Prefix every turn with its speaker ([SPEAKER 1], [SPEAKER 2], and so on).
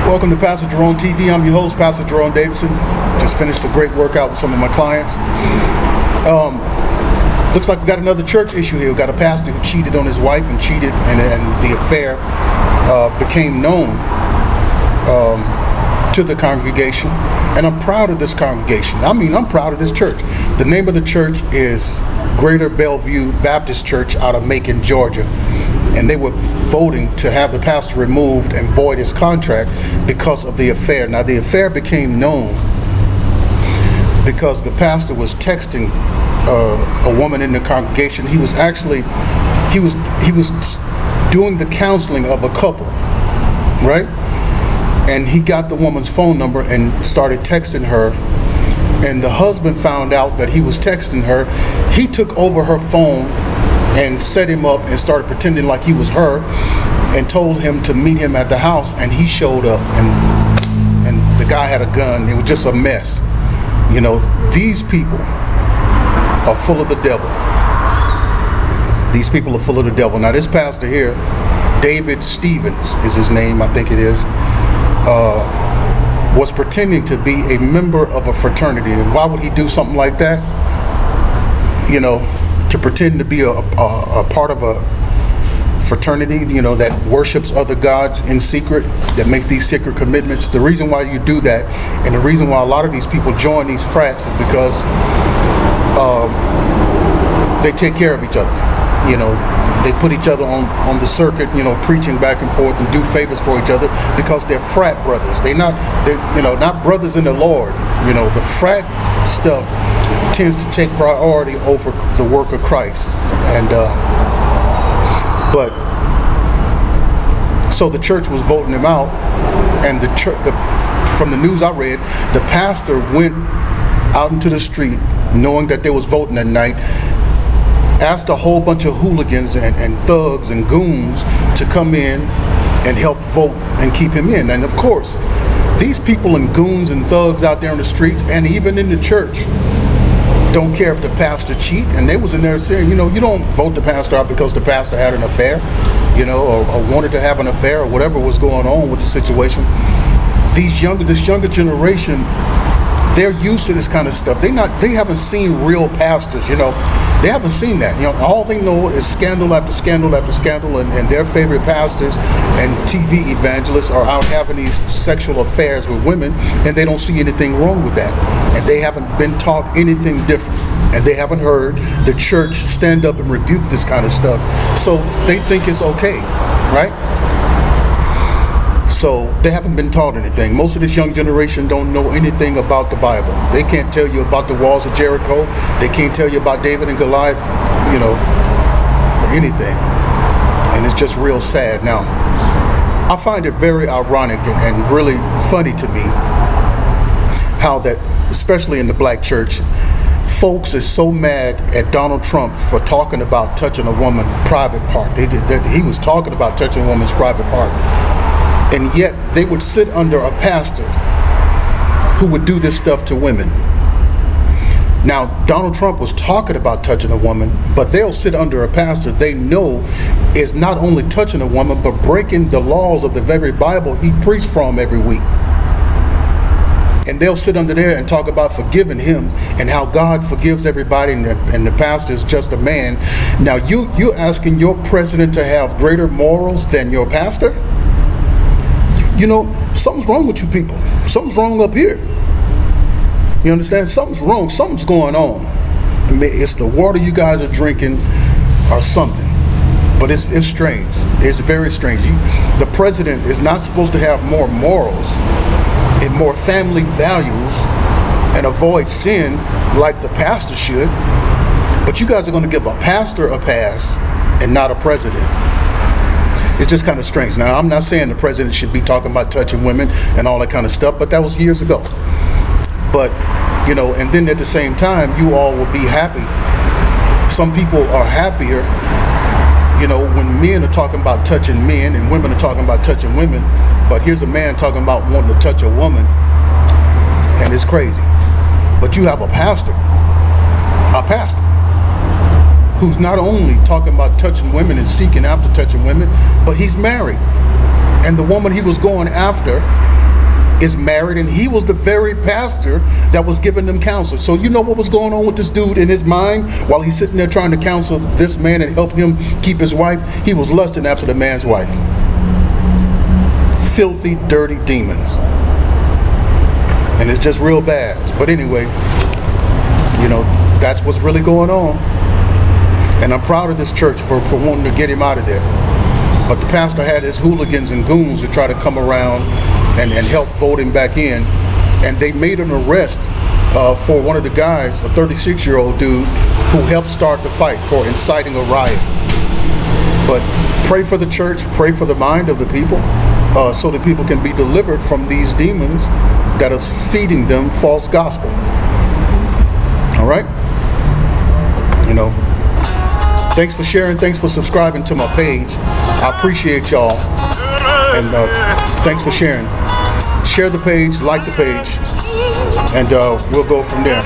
[SPEAKER 1] Welcome to Pastor Jerome TV. I'm your host, Pastor Jerome Davidson. Just finished a great workout with some of my clients. Looks like we got another church issue here. We got a pastor who cheated on his wife and the affair became known to the congregation. And I'm proud of this congregation. I'm proud of this church. The name of the church is Greater Bellevue Baptist Church out of Macon, Georgia. And they were voting to have the pastor removed and void his contract because of the affair. Now, the affair became known because the pastor was texting a woman in the congregation. He was doing the counseling of a couple, right? And he got the woman's phone number and started texting her. And the husband found out that he was texting her. He took over her phone and set him up and started pretending like he was her and told him to meet him at the house. And he showed up and the guy had a gun. It was just a mess. You know, these people are full of the devil. These people are full of the devil. Now, this pastor here, David Stevens is his name, I think it is, was pretending to be a member of a fraternity. And why would he do something like that? You know, to pretend to be a part of a fraternity, you know, that worships other gods in secret, that makes these secret commitments. The reason why you do that, and the reason why a lot of these people join these frats, is because they take care of each other. You know, they put each other on the circuit, you know, preaching back and forth and do favors for each other because they're frat brothers. They're not brothers in the Lord. You know, the frat stuff tends to take priority over the work of Christ. And so the church was voting him out, and from the news I read, the pastor went out into the street knowing that they was voting that night, asked a whole bunch of hooligans and thugs and goons to come in and help vote and keep him in. And of course, these people and goons and thugs out there on the streets and even in the church don't care if the pastor cheat. And they was in there saying, you know, you don't vote the pastor out because the pastor had an affair, you know, or wanted to have an affair, or whatever was going on with the situation. This younger generation, they're used to this kind of stuff. They haven't seen real pastors, you know. They haven't seen that. You know, all they know is scandal after scandal after scandal, and their favorite pastors and TV evangelists are out having these sexual affairs with women, and they don't see anything wrong with that. And they haven't been taught anything different. And they haven't heard the church stand up and rebuke this kind of stuff. So they think it's okay, right? So they haven't been taught anything. Most of this young generation don't know anything about the Bible. They can't tell you about the walls of Jericho. They can't tell you about David and Goliath, you know, or anything. And it's just real sad. Now, I find it very ironic and really funny to me how that, especially in the black church, folks is so mad at Donald Trump for talking about touching a woman's private part. He was talking about touching a woman's private part. And yet they would sit under a pastor who would do this stuff to women. Now, Donald Trump was talking about touching a woman, but they'll sit under a pastor they know is not only touching a woman, but breaking the laws of the very Bible he preached from every week. And they'll sit under there and talk about forgiving him and how God forgives everybody, and the pastor is just a man. Now, you're asking your president to have greater morals than your pastor? You know, something's wrong with you people. Something's wrong up here. You understand? Something's wrong. Something's going on. I mean, it's the water you guys are drinking or something. But it's strange. It's very strange. The president is not supposed to have more morals and more family values and avoid sin like the pastor should. But you guys are going to give a pastor a pass and not a president. It's just kind of strange. Now, I'm not saying the president should be talking about touching women and all that kind of stuff, but that was years ago. But, you know, and then at the same time, you all will be happy. Some people are happier, you know, when men are talking about touching men and women are talking about touching women. But here's a man talking about wanting to touch a woman, and it's crazy. But you have a pastor who's not only talking about touching women and seeking after touching women, but he's married. And the woman he was going after is married, and he was the very pastor that was giving them counsel. So you know what was going on with this dude in his mind while he's sitting there trying to counsel this man and help him keep his wife? He was lusting after the man's wife. Filthy, dirty demons. And it's just real bad. But anyway, you know, that's what's really going on. And I'm proud of this church for wanting to get him out of there. But the pastor had his hooligans and goons to try to come around and help vote him back in. And they made an arrest for one of the guys, a 36-year-old dude, who helped start the fight for inciting a riot. But pray for the church, pray for the mind of the people, so that people can be delivered from these demons that is feeding them false gospel. All right? You know, thanks for sharing, thanks for subscribing to my page. I appreciate y'all. And thanks for sharing. Share the page, like the page, and we'll go from there.